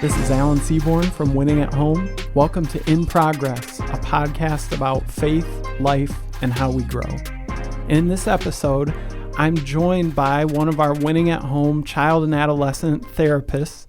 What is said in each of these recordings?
This is Alan Seaborn from Winning at Home. Welcome to In Progress, a podcast about faith, life, and how we grow. In this episode, I'm joined by one of our Winning at Home child and adolescent therapists,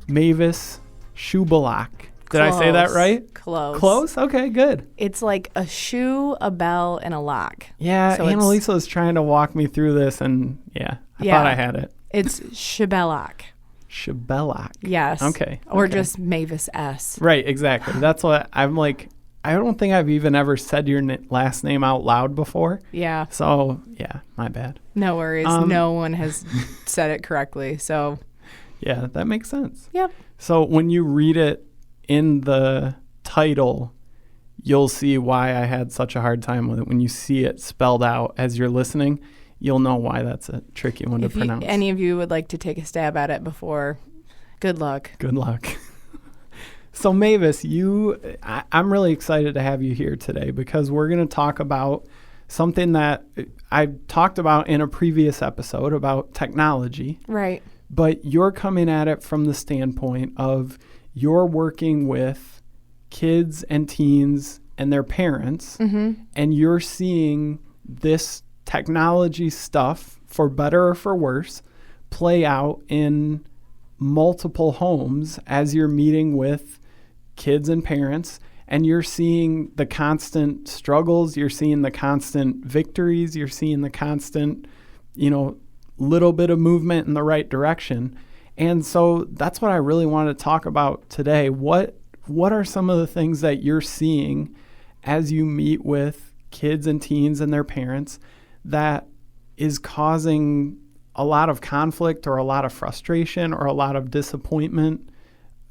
Mavis Szubelak. Did I say that right? Close. Close? Okay, good. It's like a shoe, a bell, and a lock. Yeah, So Annalisa was trying to walk me through this, and I thought I had it. It's Szubelak. Szubelak. Yes. Okay. Or just Mavis S. Right, exactly. That's what I'm like. I don't think I've even ever said your last name out loud before. Yeah. So, my bad. No worries. No one has said it correctly. So, yeah, that makes sense. Yep. So when you read it in the title, you'll see why I had such a hard time with it. When you see it spelled out as you're listening, you'll know why that's a tricky one to pronounce. If any of you would like to take a stab at it before, good luck. Good luck. So Mavis, I'm really excited to have you here today because we're going to talk about something that I talked about in a previous episode about technology. Right. But you're coming at it from the standpoint of you're working with kids and teens and their parents, and you're seeing this technology stuff, for better or for worse, play out in multiple homes as you're meeting with kids and parents, and you're seeing the constant struggles, you're seeing the constant victories, you're seeing the constant, little bit of movement in the right direction. And so that's what I really want to talk about today. What are some of the things that you're seeing as you meet with kids and teens and their parents that is causing a lot of conflict or a lot of frustration or a lot of disappointment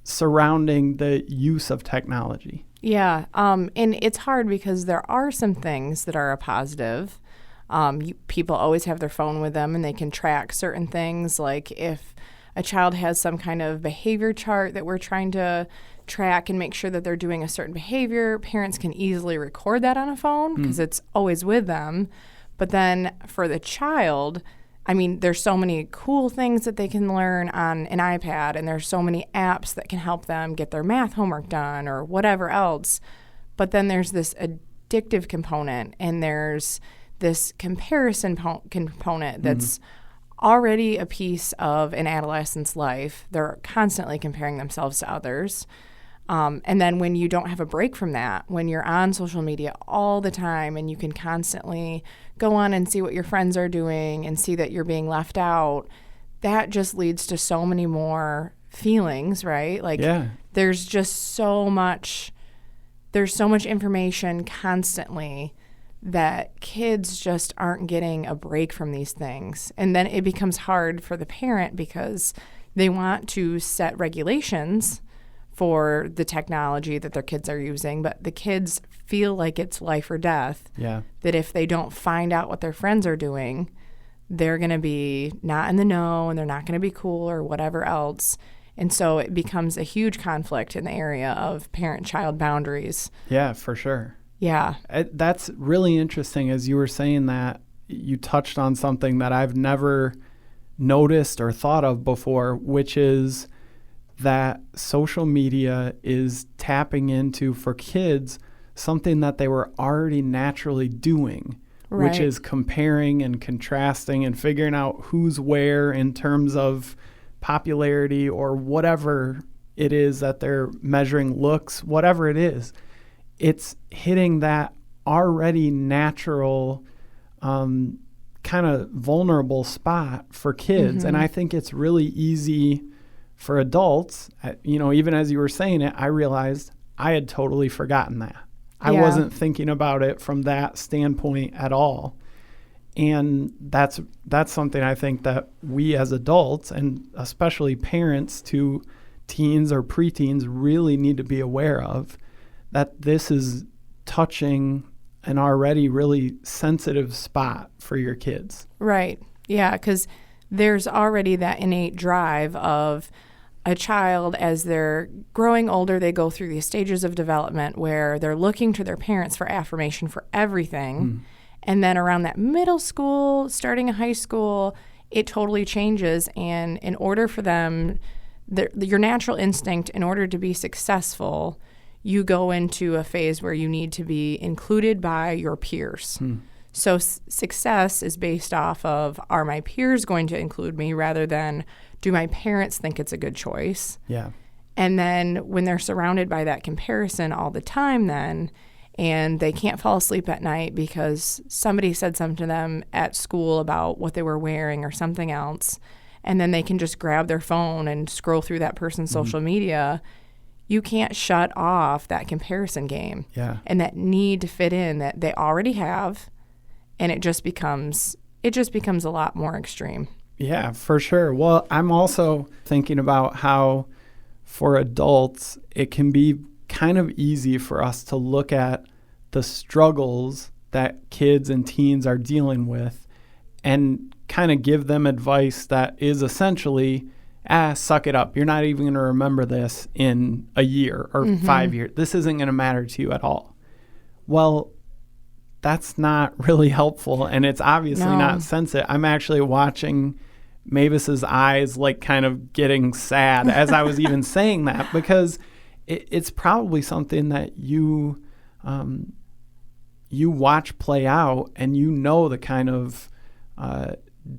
surrounding the use of technology? Yeah. And it's hard because there are some things that are a positive. People always have their phone with them and they can track certain things. Like if a child has some kind of behavior chart that we're trying to track and make sure that they're doing a certain behavior, parents can easily record that on a phone because it's always with them. But then for the child, there's so many cool things that they can learn on an iPad, and there's so many apps that can help them get their math homework done or whatever else. But then there's this addictive component, and there's this comparison component that's already a piece of an adolescent's life. They're constantly comparing themselves to others. And then when you don't have a break from that, when you're on social media all the time and you can constantly go on and see what your friends are doing and see that you're being left out, that just leads to so many more feelings, right? There's just so much information constantly that kids just aren't getting a break from these things. And then it becomes hard for the parent because they want to set regulations for the technology that their kids are using, but the kids feel like it's life or death. Yeah. That if they don't find out what their friends are doing, they're going to be not in the know and they're not going to be cool or whatever else. And so it becomes a huge conflict in the area of parent-child boundaries. Yeah, for sure. Yeah. That's really interesting. As you were saying that, you touched on something that I've never noticed or thought of before, which is that social media is tapping into, for kids, something that they were already naturally doing, which is comparing and contrasting and figuring out who's where in terms of popularity or whatever it is that they're measuring, looks, whatever it is. It's hitting that already natural kind of vulnerable spot for kids. And I think it's really easy for adults, even as you were saying it, I realized I had totally forgotten that. I wasn't thinking about it from that standpoint at all. And that's something I think that we as adults, and especially parents to teens or preteens, really need to be aware of, that this is touching an already really sensitive spot for your kids. Right. Yeah, because there's already that innate drive of a child, as they're growing older, they go through these stages of development where they're looking to their parents for affirmation for everything. And then around that middle school, starting high school, it totally changes. And in order for them, your natural instinct, in order to be successful, you go into a phase where you need to be included by your peers. So success is based off of, are my peers going to include me, rather than, do my parents think it's a good choice? Yeah. And then when they're surrounded by that comparison all the time then, and they can't fall asleep at night because somebody said something to them at school about what they were wearing or something else, and then they can just grab their phone and scroll through that person's social media, you can't shut off that comparison game. Yeah. And that need to fit in that they already have, and it just becomes a lot more extreme. Yeah, for sure. Well, I'm also thinking about how for adults, it can be kind of easy for us to look at the struggles that kids and teens are dealing with and kind of give them advice that is essentially, suck it up. You're not even going to remember this in a year or 5 years. This isn't going to matter to you at all. Well, that's not really helpful, and it's obviously not sensitive. I'm actually watching Mavis's eyes like kind of getting sad as I was even saying that, because it's probably something that you watch play out, and you know the kind of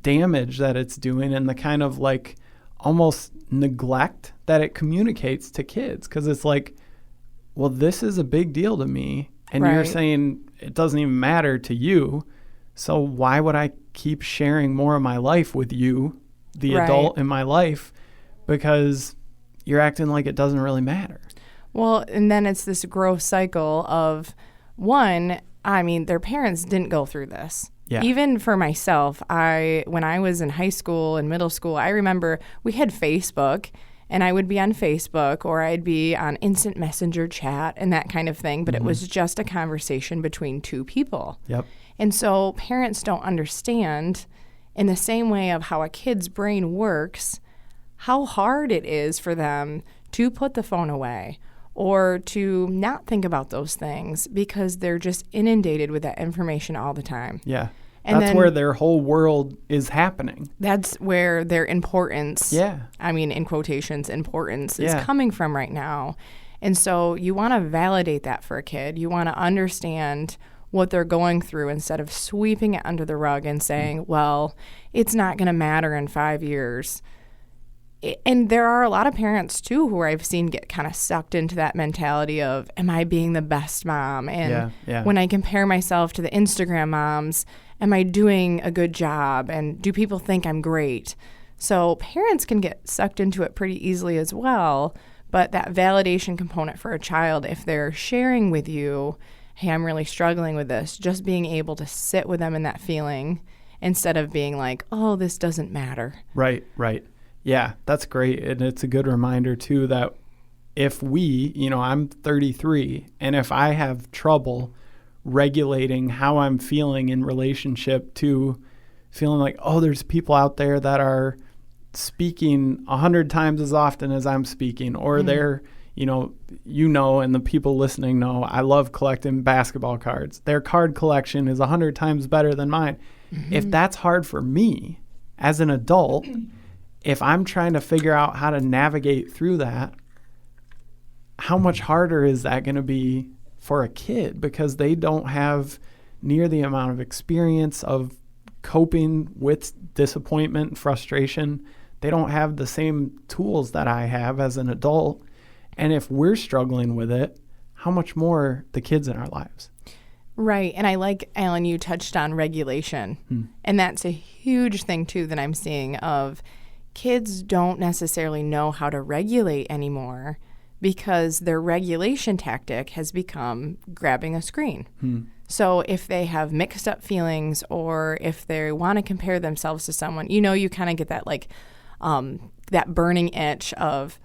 damage that it's doing and the kind of like almost neglect that it communicates to kids, because it's like, well, this is a big deal to me, and you're saying it doesn't even matter to you, so why would I keep sharing more of my life with you, the adult in my life, because you're acting like it doesn't really matter. Well, and then it's this growth cycle of, one, I mean, their parents didn't go through this. Yeah. Even for myself, when I was in high school and middle school, I remember we had Facebook, and I would be on Facebook, or I'd be on instant messenger chat and that kind of thing, but it was just a conversation between two people. Yep. And so parents don't understand, in the same way of how a kid's brain works, how hard it is for them to put the phone away or to not think about those things, because they're just inundated with that information all the time. Yeah. And that's where their whole world is happening. That's where their importance, I mean, in quotations, importance is coming from right now. And so you want to validate that for a kid. You want to understand what they're going through instead of sweeping it under the rug and saying, well, it's not going to matter in 5 years. And there are a lot of parents, too, who I've seen get kind of sucked into that mentality of, am I being the best mom? And when I compare myself to the Instagram moms, am I doing a good job? And do people think I'm great? So parents can get sucked into it pretty easily as well. But that validation component for a child, if they're sharing with you, hey, I'm really struggling with this, just being able to sit with them in that feeling instead of being like, oh, this doesn't matter. Right. Yeah, that's great. And it's a good reminder, too, that if I'm 33, and if I have trouble regulating how I'm feeling in relationship to feeling like, oh, there's people out there that are speaking 100 times as often as I'm speaking, or they're, and the people listening know, I love collecting basketball cards. Their card collection is 100 times better than mine. If that's hard for me as an adult, if I'm trying to figure out how to navigate through that, how much harder is that going to be for a kid? Because they don't have near the amount of experience of coping with disappointment and frustration. They don't have the same tools that I have as an adult. And if we're struggling with it, how much more the kids in our lives? Right. And I like, Alan, you touched on regulation. And that's a huge thing, too, that I'm seeing of kids don't necessarily know how to regulate anymore, because their regulation tactic has become grabbing a screen. So if they have mixed up feelings, or if they want to compare themselves to someone, you kind of get that that burning itch of,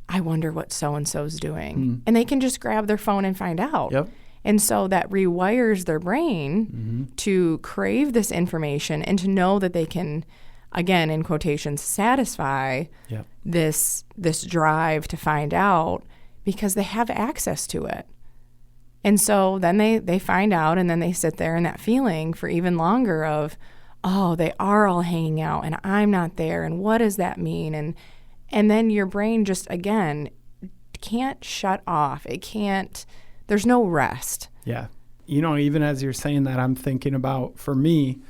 I wonder what so-and-so's doing. And they can just grab their phone and find out. Yep. And so that rewires their brain to crave this information and to know that they can, again, in quotations, satisfy this drive to find out, because they have access to it. And so then they find out, and then they sit there in that feeling for even longer of, oh, they are all hanging out and I'm not there. And what does that mean? And then your brain just, again, can't shut off. It can't, there's no rest. Yeah. Even as you're saying that, I'm thinking about, for me,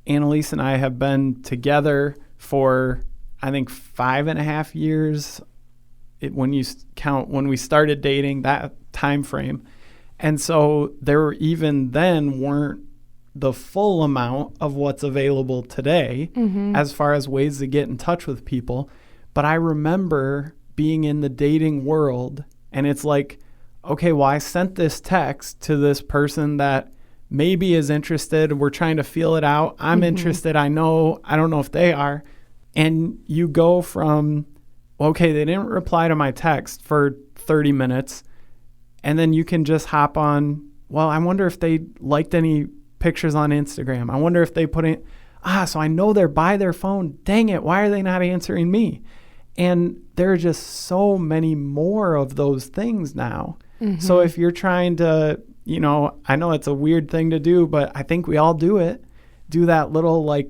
Annalise and I have been together for, I think, 5.5 years when you count when we started dating, that time frame. And so there even then weren't the full amount of what's available today as far as ways to get in touch with people. But I remember being in the dating world, and it's like, okay, well, I sent this text to this person that maybe is interested. We're trying to feel it out. I'm interested. I don't know if they are. And you go from, okay, they didn't reply to my text for 30 minutes. And then you can just hop on, well, I wonder if they liked any pictures on Instagram. I wonder if they put in, so I know they're by their phone. Dang it, why are they not answering me? And there are just so many more of those things now. So if you're trying to, I know it's a weird thing to do, but I think we all do it. Do that little, like,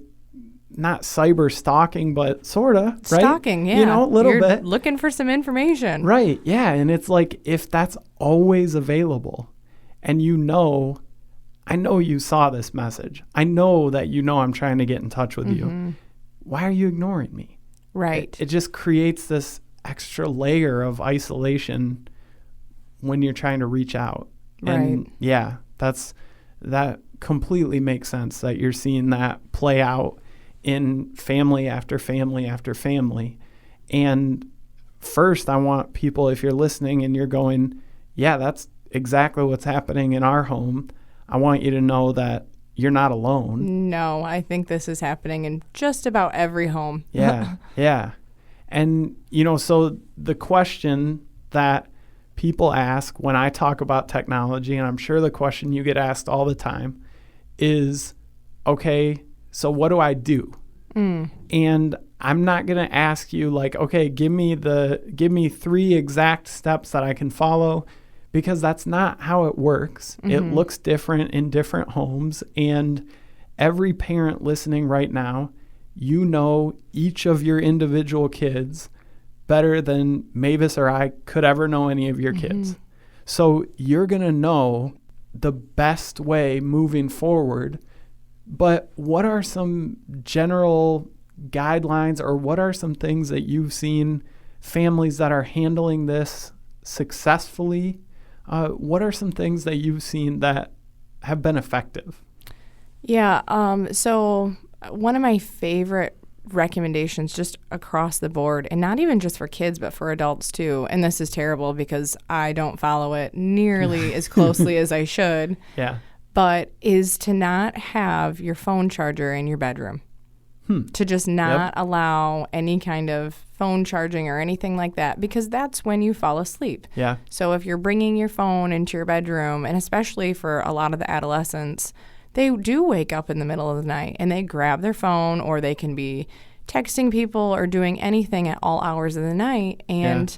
not cyber stalking, but sort of, right? Stalking, yeah. A little You're bit. looking for some information. Right, yeah. And it's like, if that's always available and I know you saw this message. I know that I'm trying to get in touch with you. Why are you ignoring me? Right. It just creates this extra layer of isolation when you're trying to reach out. And right. Yeah, that completely makes sense that you're seeing that play out in family after family after family. And first, I want people, if you're listening and you're going, yeah, that's exactly what's happening in our home, I want you to know that you're not alone. No, I think this is happening in just about every home. Yeah, yeah. And, so the question that people ask when I talk about technology, and I'm sure the question you get asked all the time is, okay, so what do I do? And I'm not going to ask you like, okay, give me 3 exact steps that I can follow, because that's not how it works. It looks different in different homes. And every parent listening right now, each of your individual kids better than Mavis or I could ever know any of your kids. So you're going to know the best way moving forward. But what are some general guidelines, or what are some things that you've seen families that are handling this successfully? What are some things that you've seen that have been effective? Yeah. So one of my favorite recommendations just across the board, and not even just for kids, but for adults too, and this is terrible because I don't follow it nearly as closely as I should, but is to not have your phone charger in your bedroom. To just not allow any kind of phone charging or anything like that, because that's when you fall asleep. Yeah. So if you're bringing your phone into your bedroom, and especially for a lot of the adolescents, they do wake up in the middle of the night and they grab their phone, or they can be texting people or doing anything at all hours of the night, and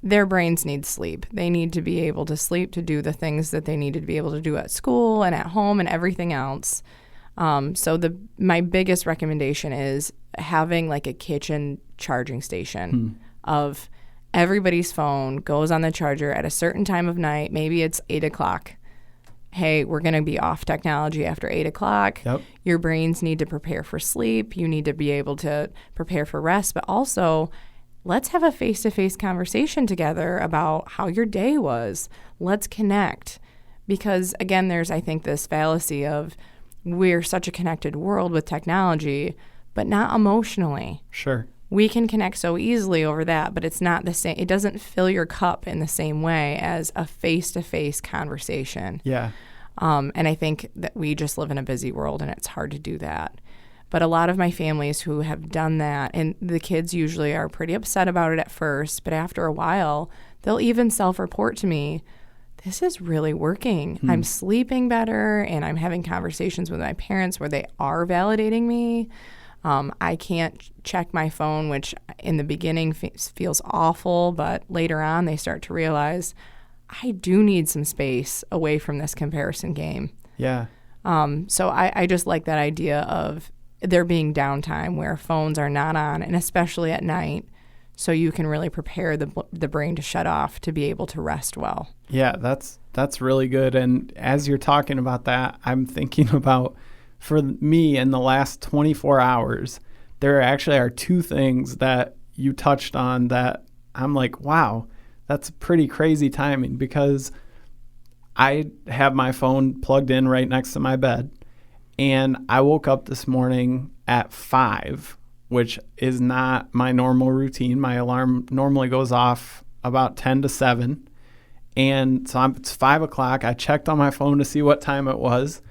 their brains need sleep. They need to be able to sleep to do the things that they need to be able to do at school and at home and everything else. So my biggest recommendation is having like a kitchen charging station of everybody's phone goes on the charger at a certain time of night. Maybe it's 8 o'clock. Hey, we're going to be off technology after 8 o'clock. Your brains need to prepare for sleep. You need to be able to prepare for rest, but also let's have a face-to-face conversation together about how your day was. Let's connect. Because again, there's, I think, this fallacy of we're such a connected world with technology, but not emotionally. Sure. We can connect so easily over that, but it's not the same. It doesn't fill your cup in the same way as a face-to-face conversation. Yeah. And I think that we just live in a busy world, and it's hard to do that. But a lot of my families who have done that, and the kids usually are pretty upset about it at first, but after a while, they'll even self-report to me, this is really working. I'm sleeping better, and I'm having conversations with my parents where they are validating me. I can't check my phone, which in the beginning feels awful, but later on they start to realize I do need some space away from this comparison game. Yeah. So I just like that idea of there being downtime where phones are not on, and especially at night, so you can really prepare the brain to shut off to be able to rest well. Yeah, that's really good. And as you're talking about that, I'm thinking about, for me, in the last 24 hours, there actually are two things that you touched on that I'm like, wow, that's pretty crazy timing, because I have my phone plugged in right next to my bed, and I woke up this morning at 5, which is not my normal routine. My alarm normally goes off about 10 to 7. And so it's 5 o'clock. I checked on my phone to see what time it was.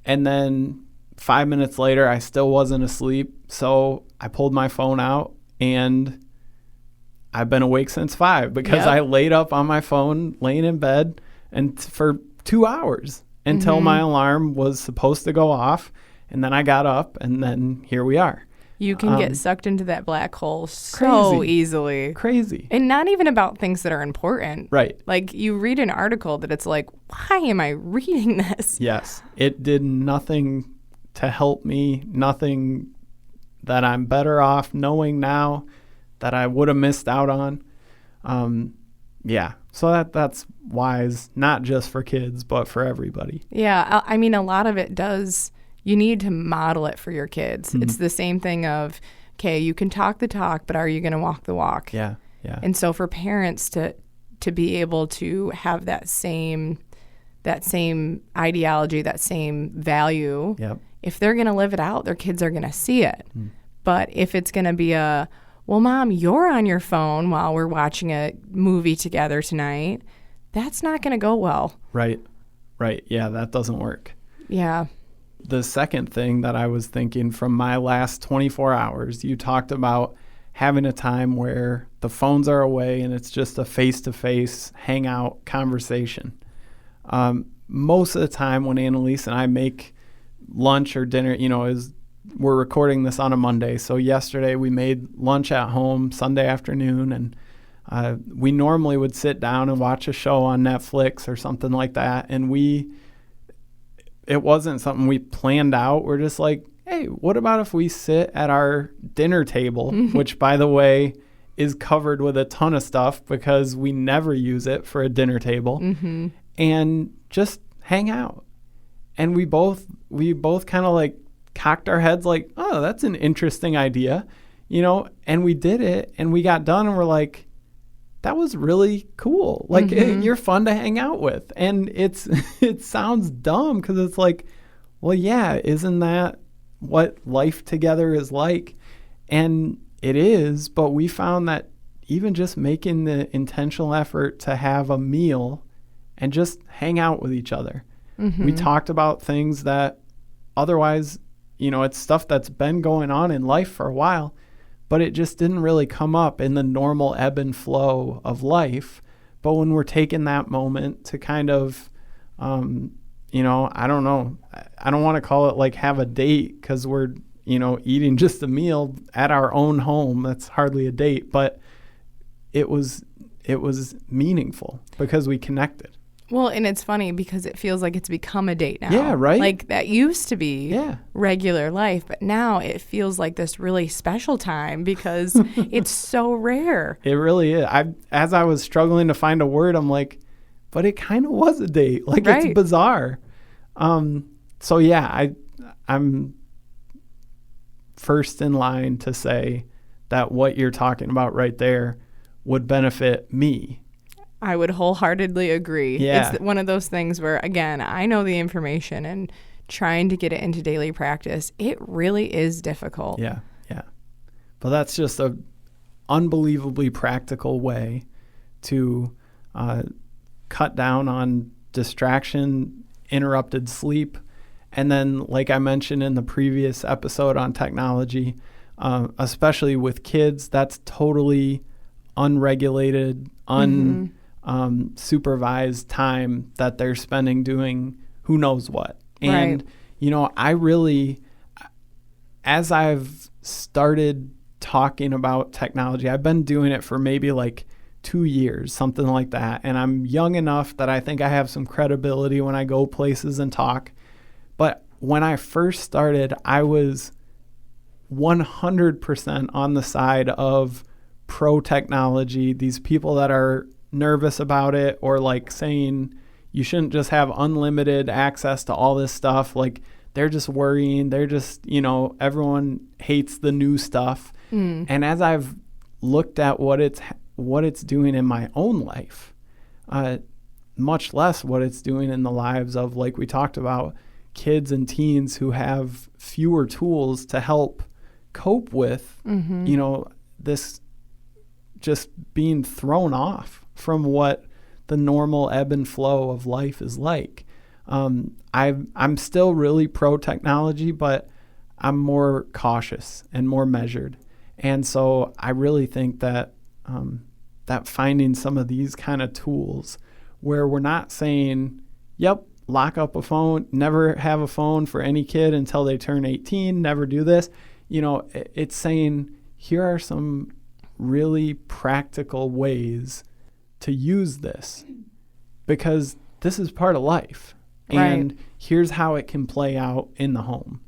And then 5 minutes later, I still wasn't asleep. So I pulled my phone out, and I've been awake since 5 because I laid up on my phone, laying in bed, and for 2 hours until my alarm was supposed to go off. And then I got up, and then here we are. You can get sucked into that black hole so easily. Crazy. And not even about things that are important. Right. Like, you read an article that it's like, why am I reading this? Yes. It did nothing to help me, nothing that I'm better off knowing now that I would have missed out on. Yeah. So that's wise, not just for kids, but for everybody. Yeah. I mean, a lot of it does, you need to model it for your kids. It's the same thing of, okay, you can talk the talk, but are you going to walk the walk? Yeah. Yeah. And so for parents to be able to have that same ideology, that same value, if they're going to live it out, their kids are going to see it. But if it's going to be well, Mom, you're on your phone while we're watching a movie together tonight, that's not going to go well. Right. Yeah, that doesn't work. Yeah. The second thing that I was thinking from my last 24 hours, you talked about having a time where the phones are away and it's just a face-to-face hangout conversation. Most of the time when Annalise and I make lunch or dinner, we're recording this on a Monday. So yesterday we made lunch at home Sunday afternoon, and we normally would sit down and watch a show on Netflix or something like that. And it wasn't something we planned out. We're just like, hey, what about if we sit at our dinner table, which, by the way, is covered with a ton of stuff because we never use it for a dinner table, and just hang out. And we both kind of like cocked our heads like, oh, that's an interesting idea, and we did it, and we got done, and we're like, that was really cool. Like, you're fun to hang out with. And it sounds dumb because it's like, well, yeah, isn't that what life together is like? And it is, but we found that even just making the intentional effort to have a meal and just hang out with each other. We talked about things that otherwise, it's stuff that's been going on in life for a while, but it just didn't really come up in the normal ebb and flow of life. But when we're taking that moment to kind of, I don't know, I don't want to call it like have a date because we're, eating just a meal at our own home. That's hardly a date, but it was meaningful because we connected. Well, and it's funny because it feels like it's become a date now. Yeah, right? Like that used to be regular life, but now it feels like this really special time because it's so rare. It really is. As I was struggling to find a word, I'm like, but it kind of was a date. Like, it's bizarre. So yeah, I'm first in line to say that what you're talking about right there would benefit me. I would wholeheartedly agree. Yeah. It's one of those things where, again, I know the information and trying to get it into daily practice, it really is difficult. Yeah. But that's just a unbelievably practical way to cut down on distraction, interrupted sleep. And then, like I mentioned in the previous episode on technology, especially with kids, that's totally unregulated, supervised time that they're spending doing who knows what. And, I really, as I've started talking about technology, I've been doing it for maybe like 2 years, something like that. And I'm young enough that I think I have some credibility when I go places and talk. But when I first started, I was 100% on the side of pro technology. These people that are nervous about it, or like saying you shouldn't just have unlimited access to all this stuff. Like, they're just worrying. They're just, everyone hates the new stuff. And as I've looked at what it's doing in my own life, much less what it's doing in the lives of, like we talked about, kids and teens who have fewer tools to help cope with, this just being thrown off from what the normal ebb and flow of life is like. I'm still really pro technology, but I'm more cautious and more measured. And so I really think that that finding some of these kind of tools where we're not saying, yep, lock up a phone, never have a phone for any kid until they turn 18, never do this. It's saying, here are some really practical ways to use this, because this is part of life. And here's how it can play out in the home.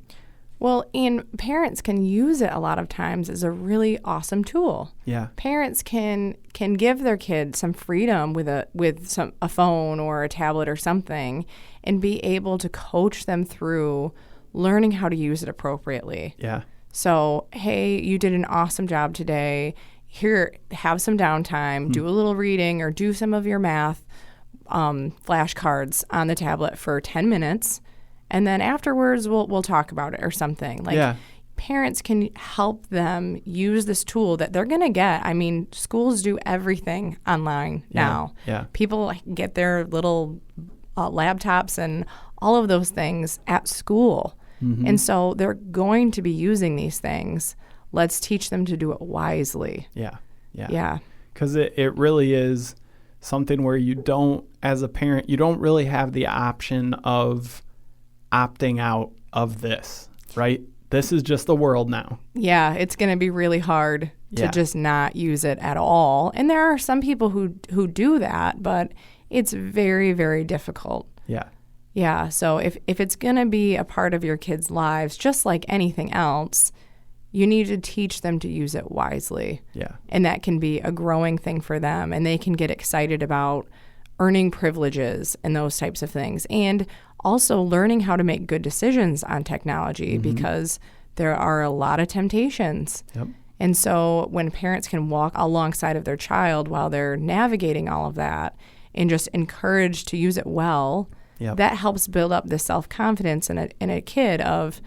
Well, and parents can use it a lot of times as a really awesome tool. Yeah. Parents can give their kids some freedom with a phone or a tablet or something, and be able to coach them through learning how to use it appropriately. Yeah. So, hey, you did an awesome job today. Here, have some downtime, do a little reading, or do some of your math flashcards on the tablet for 10 minutes. And then afterwards, we'll talk about it or something. Parents can help them use this tool that they're going to get. I mean, schools do everything online now. Yeah. People get their little laptops and all of those things at school. And so they're going to be using these things. Let's teach them to do it wisely. Yeah. Because it really is something where you don't, as a parent, you don't really have the option of opting out of this, right? This is just the world now. Yeah, it's going to be really hard to just not use it at all. And there are some people who do that, but it's very, very difficult. Yeah, so if it's going to be a part of your kids' lives, just like anything else, you need to teach them to use it wisely. Yeah. And that can be a growing thing for them, and they can get excited about earning privileges and those types of things. And also learning how to make good decisions on technology, because there are a lot of temptations. Yep. And so when parents can walk alongside of their child while they're navigating all of that and just encourage to use it well, that helps build up the self-confidence in a kid of,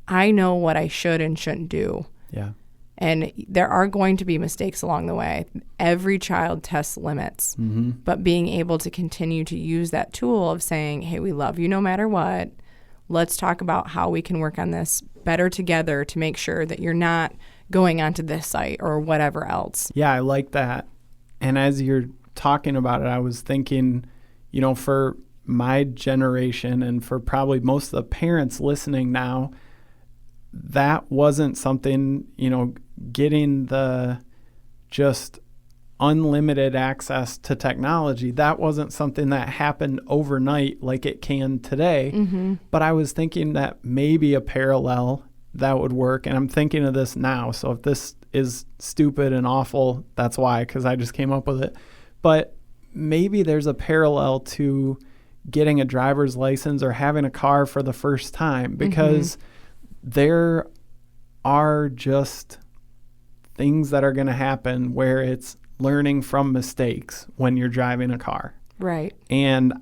I know what I should and shouldn't do. Yeah. And there are going to be mistakes along the way. Every child tests limits. But being able to continue to use that tool of saying, hey, we love you no matter what. Let's talk about how we can work on this better together to make sure that you're not going onto this site or whatever else. Yeah, I like that. And as you're talking about it, I was thinking, for my generation and for probably most of the parents listening now, that wasn't something, getting the just unlimited access to technology. That wasn't something that happened overnight like it can today. But I was thinking that maybe a parallel that would work. And I'm thinking of this now. So if this is stupid and awful, that's why, because I just came up with it. But maybe there's a parallel to getting a driver's license or having a car for the first time, because there are just things that are going to happen where it's learning from mistakes when you're driving a car. Right. And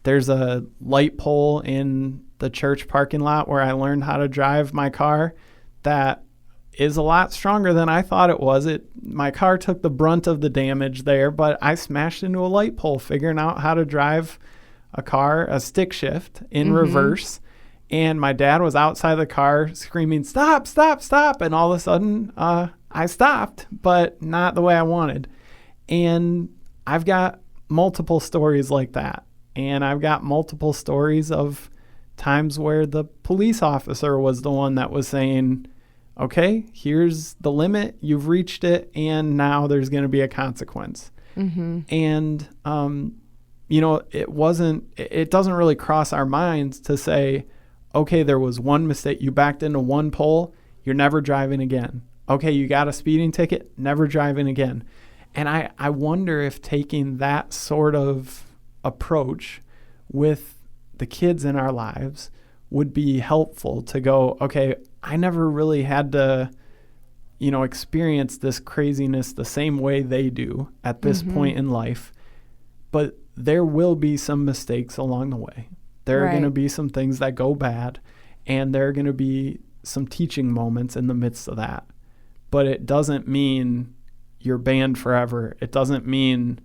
there's a light pole in the church parking lot where I learned how to drive my car that is a lot stronger than I thought it was. My car took the brunt of the damage there, but I smashed into a light pole figuring out how to drive a car, a stick shift in reverse. And my dad was outside the car screaming, stop, stop, stop. And all of a sudden, I stopped, but not the way I wanted. And I've got multiple stories like that. And I've got multiple stories of times where the police officer was the one that was saying, okay, here's the limit, you've reached it, and now there's going to be a consequence. And, it doesn't really cross our minds to say, okay, there was one mistake. You backed into one pole. You're never driving again. Okay, you got a speeding ticket. Never driving again. And I wonder if taking that sort of approach with the kids in our lives would be helpful to go, okay, I never really had to, experience this craziness the same way they do at this point in life. But there will be some mistakes along the way. There are going to be some things that go bad, and there are going to be some teaching moments in the midst of that. But it doesn't mean you're banned forever. It doesn't mean,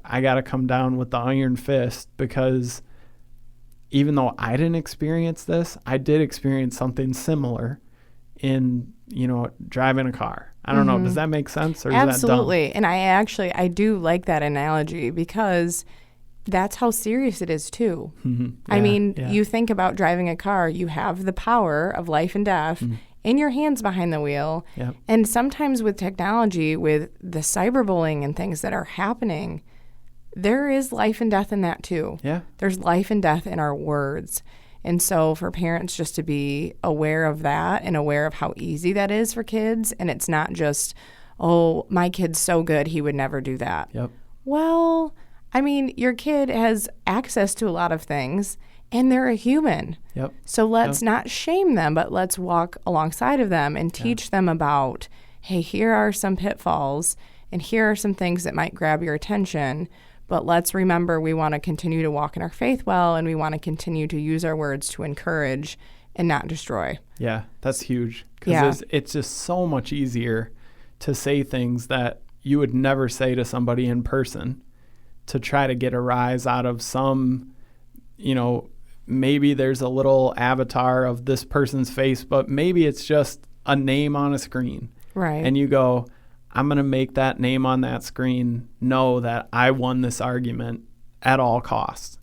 I got to come down with the iron fist, because even though I didn't experience this, I did experience something similar in, driving a car. I don't know. Does that make sense? Or Absolutely. Is that dumb? And I do like that analogy, because that's how serious it is too. You think about driving a car, you have the power of life and death in your hands behind the wheel. Yep. And sometimes with technology, with the cyberbullying and things that are happening, there is life and death in that too. Yeah. There's life and death in our words. And so for parents just to be aware of that and aware of how easy that is for kids, and it's not just, oh, my kid's so good, he would never do that. Yep. Well, your kid has access to a lot of things, and they're a human. Yep. So let's not shame them, but let's walk alongside of them and teach them about, hey, here are some pitfalls, and here are some things that might grab your attention. But let's remember, we want to continue to walk in our faith well, and we want to continue to use our words to encourage and not destroy. Yeah, that's huge. Because it's just so much easier to say things that you would never say to somebody in person, to try to get a rise out of some, maybe there's a little avatar of this person's face, but maybe it's just a name on a screen. Right. And you go, I'm going to make that name on that screen know that I won this argument at all costs.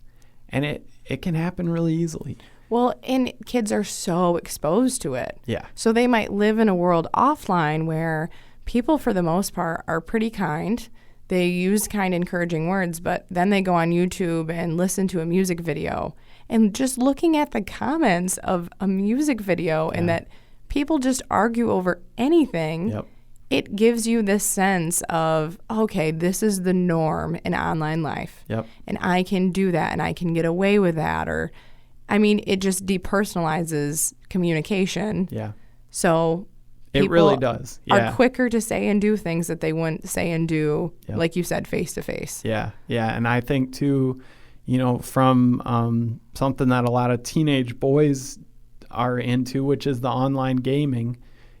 And it can happen really easily. Well, and kids are so exposed to it. Yeah. So they might live in a world offline where people, for the most part, are pretty kind. They use kind, encouraging words, but then they go on YouTube and listen to a music video. And just looking at the comments of a music video and that people just argue over anything, it gives you this sense of, okay, this is the norm in online life. Yep. And I can do that, and I can get away with that. Or, it just depersonalizes communication. Yeah. So it really does. Are quicker to say and do things that they wouldn't say and do, like you said, face to face. Yeah. Yeah. And I think too, from something that a lot of teenage boys are into, which is the online gaming,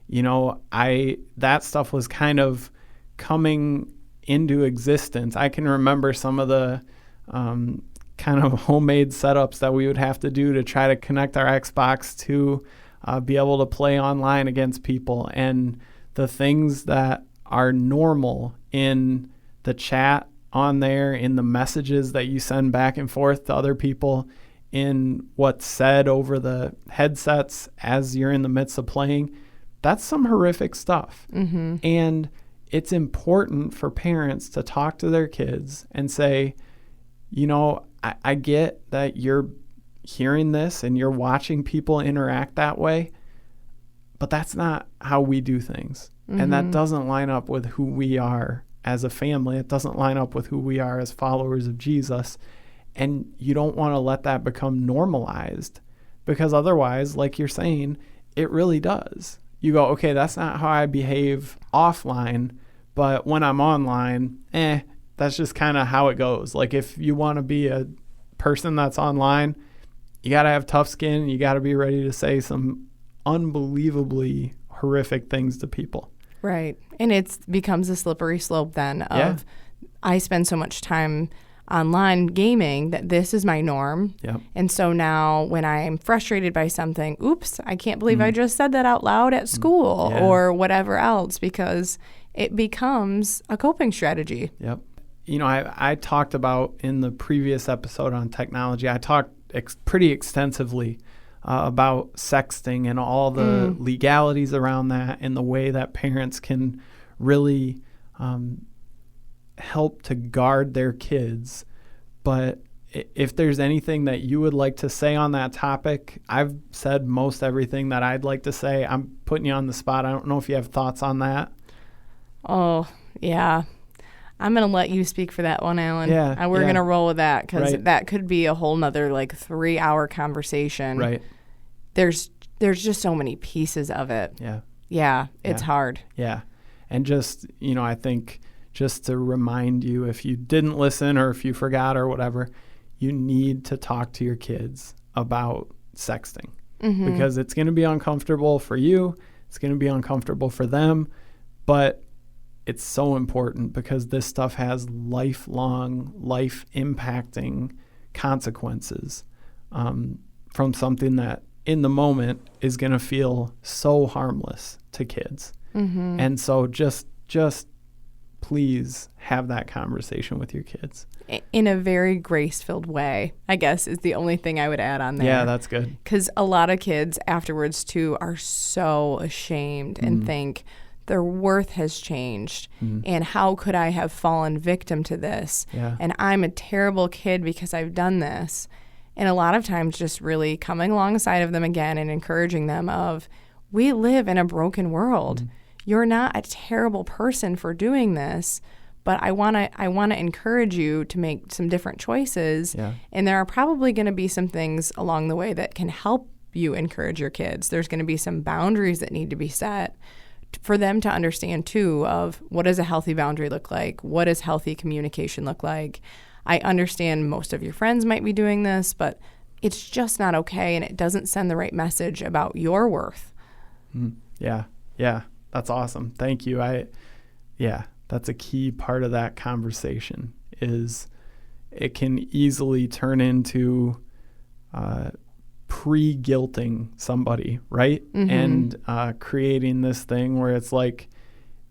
that stuff was kind of coming into existence. I can remember some of the kind of homemade setups that we would have to do to try to connect our Xbox to be able to play online against people, and the things that are normal in the chat on there, in the messages that you send back and forth to other people, in what's said over the headsets as you're in the midst of playing. That's some horrific stuff. And it's important for parents to talk to their kids and say, I get that you're hearing this and you're watching people interact that way, but that's not how we do things. And that doesn't line up with who we are as a family. It doesn't line up with who we are as followers of Jesus. And you don't want to let that become normalized, because otherwise, like you're saying, it really does. You go, okay, that's not how I behave offline, but when I'm online, that's just kind of how it goes. Like, if you want to be a person that's online, you got to have tough skin. You got to be ready to say some unbelievably horrific things to people. Right. And it becomes a slippery slope then of, I spend so much time online gaming that this is my norm. Yep. And so now when I'm frustrated by something, oops, I can't believe I just said that out loud at school or whatever else, because it becomes a coping strategy. Yep. I talked about in the previous episode on technology, I talked pretty extensively about sexting and all the legalities around that, and the way that parents can really help to guard their kids. But if there's anything that you would like to say on that topic, I've said most everything that I'd like to say. I'm putting you on the spot. I don't know if you have thoughts on that. Oh, yeah. I'm going to let you speak for that one, Alan. Yeah. And we're going to roll with that because Right. that could be a whole nother 3-hour conversation. Right. There's just so many pieces of it. Yeah. Yeah, it's Yeah. hard. Yeah. And just, I think just to remind you, if you didn't listen or if you forgot or whatever, you need to talk to your kids about sexting because it's going to be uncomfortable for you. It's going to be uncomfortable for them, but it's so important because this stuff has lifelong, life-impacting consequences from something that in the moment is going to feel so harmless to kids. And so just please have that conversation with your kids. In a very grace-filled way, I guess, is the only thing I would add on there. Yeah, that's good. Because a lot of kids afterwards, too, are so ashamed and think their worth has changed. And how could I have fallen victim to this? Yeah. And I'm a terrible kid because I've done this. And a lot of times just really coming alongside of them again and encouraging them of, we live in a broken world. You're not a terrible person for doing this, but I want to encourage you to make some different choices. Yeah. And there are probably going to be some things along the way that can help you encourage your kids. There's going to be some boundaries that need to be set for them to understand too of what does a healthy boundary look like? What does healthy communication look like? I understand most of your friends might be doing this, but it's just not okay, and it doesn't send the right message about your worth. Yeah. Yeah. That's awesome. Thank you. That's a key part of that conversation is it can easily turn into pre-guilting somebody, right? And creating this thing where it's like,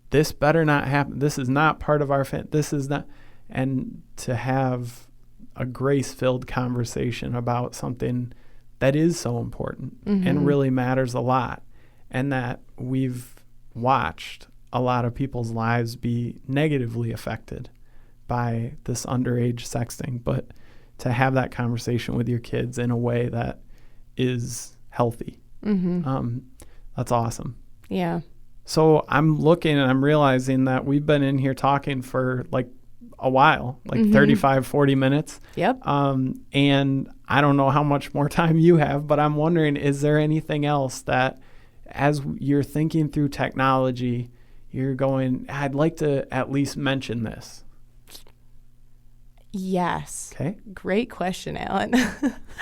this better not happen. This is not part of our this is not. And to have a grace-filled conversation about something that is so important and really matters a lot, and that we've watched a lot of people's lives be negatively affected by this underage sexting, but to have that conversation with your kids in a way that is healthy. That's awesome. Yeah. So I'm looking and I'm realizing that we've been in here talking for a while, 35, 40 minutes. Yep. And I don't know how much more time you have, but I'm wondering, is there anything else that as you're thinking through technology, you're going, I'd like to at least mention this? Yes. Okay. Great question, Alan.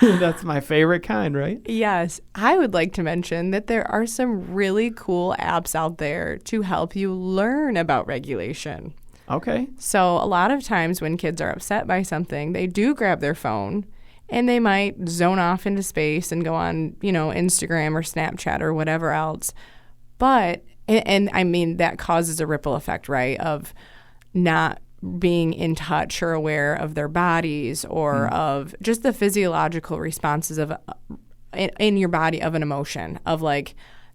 That's my favorite kind, right? Yes. I would like to mention that there are some really cool apps out there to help you learn about regulation. Okay. So a lot of times when kids are upset by something, they do grab their phone and they might zone off into space and go on, Instagram or Snapchat or whatever else. But, and I mean, that causes a ripple effect, right, of not being in touch or aware of their bodies or of just the physiological responses of in your body of an emotion of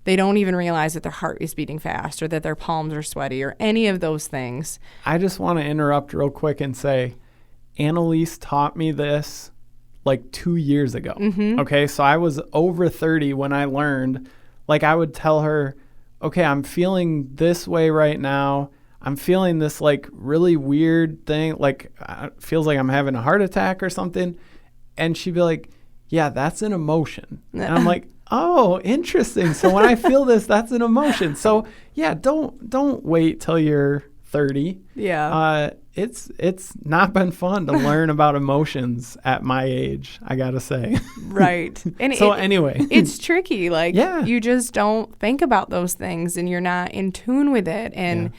they don't even realize that their heart is beating fast or that their palms are sweaty or any of those things. I just want to interrupt real quick and say, Annalise taught me this 2 years ago. Okay, so I was over 30 when I learned. I would tell her, okay, I'm feeling this way right now. I'm feeling this really weird thing. It feels like I'm having a heart attack or something. And she'd be like, yeah, that's an emotion. And I'm like, oh, interesting. So when I feel this, that's an emotion. So yeah, don't wait till you're 30. Yeah. It's not been fun to learn about emotions at my age, I gotta say. Right. And so anyway, it's tricky. Yeah. You just don't think about those things and you're not in tune with it. And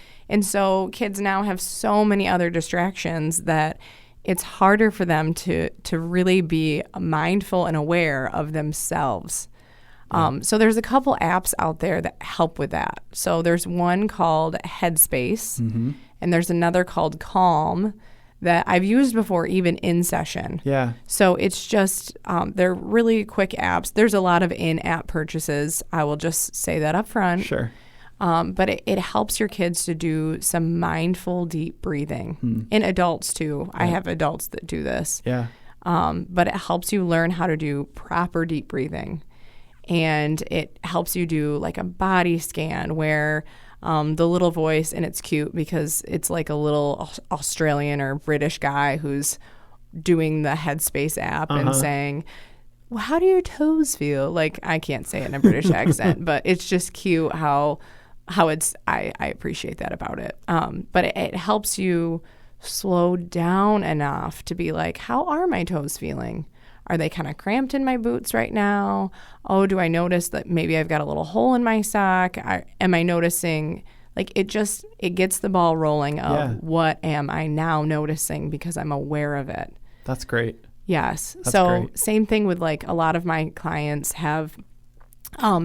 so kids now have so many other distractions that it's harder for them to really be mindful and aware of themselves. So there's a couple apps out there that help with that. So there's one called Headspace, and there's another called Calm that I've used before, even in session. Yeah. So it's just, they're really quick apps. There's a lot of in-app purchases. I will just say that up front. Sure. But it helps your kids to do some mindful, deep breathing. And adults, too. I have adults that do this. Yeah. but it helps you learn how to do proper deep breathing. And it helps you do like a body scan where the little voice, and it's cute because it's like a little Australian or British guy who's doing the Headspace app and saying, well, how do your toes feel? Like, I can't say it in a British accent, but it's just cute how it's, I appreciate that about it. But it helps you slow down enough to be like, how are my toes feeling? Are they kind of cramped in my boots right now? Oh, do I notice that maybe I've got a little hole in my sock? Am I noticing? Like, it gets the ball rolling of what am I now noticing because I'm aware of it. That's great. Yes. That's so great. Same thing with like a lot of my clients have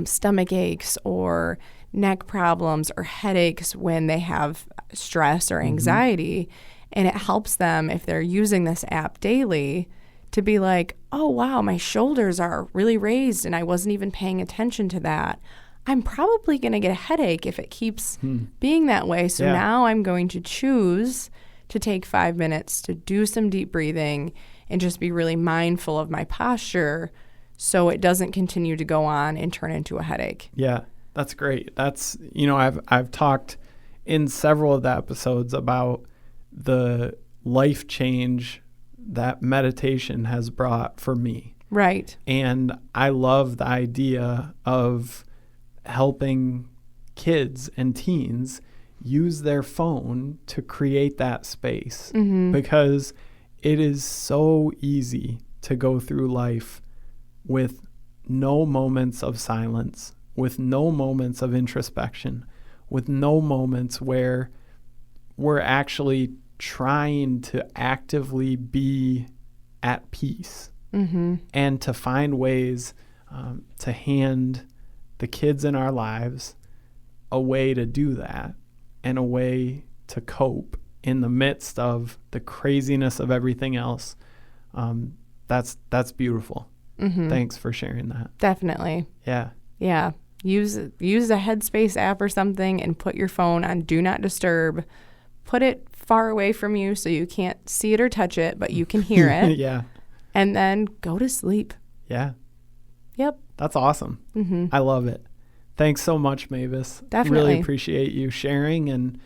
stomach aches or neck problems or headaches when they have stress or anxiety. And it helps them, if they're using this app daily, to be like, oh, wow, my shoulders are really raised and I wasn't even paying attention to that. I'm probably going to get a headache if it keeps being that way. So now I'm going to choose to take 5 minutes to do some deep breathing and just be really mindful of my posture so it doesn't continue to go on and turn into a headache. Yeah, that's great. That's, I've talked in several of the episodes about the life change that meditation has brought for me. Right. And I love the idea of helping kids and teens use their phone to create that space because it is so easy to go through life with no moments of silence, with no moments of introspection, with no moments where we're actually trying to actively be at peace and to find ways to hand the kids in our lives a way to do that and a way to cope in the midst of the craziness of everything else. That's beautiful. Thanks for sharing that. Definitely. Yeah. Yeah. Use a Headspace app or something and put your phone on Do Not Disturb. Put it far away from you so you can't see it or touch it, but you can hear it. Yeah. And then go to sleep. Yeah. Yep. That's awesome. I love it. Thanks so much, Mavis. Definitely. Really appreciate you sharing and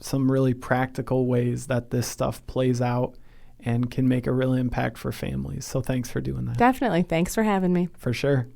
some really practical ways that this stuff plays out and can make a real impact for families. So thanks for doing that. Definitely. Thanks for having me. For sure.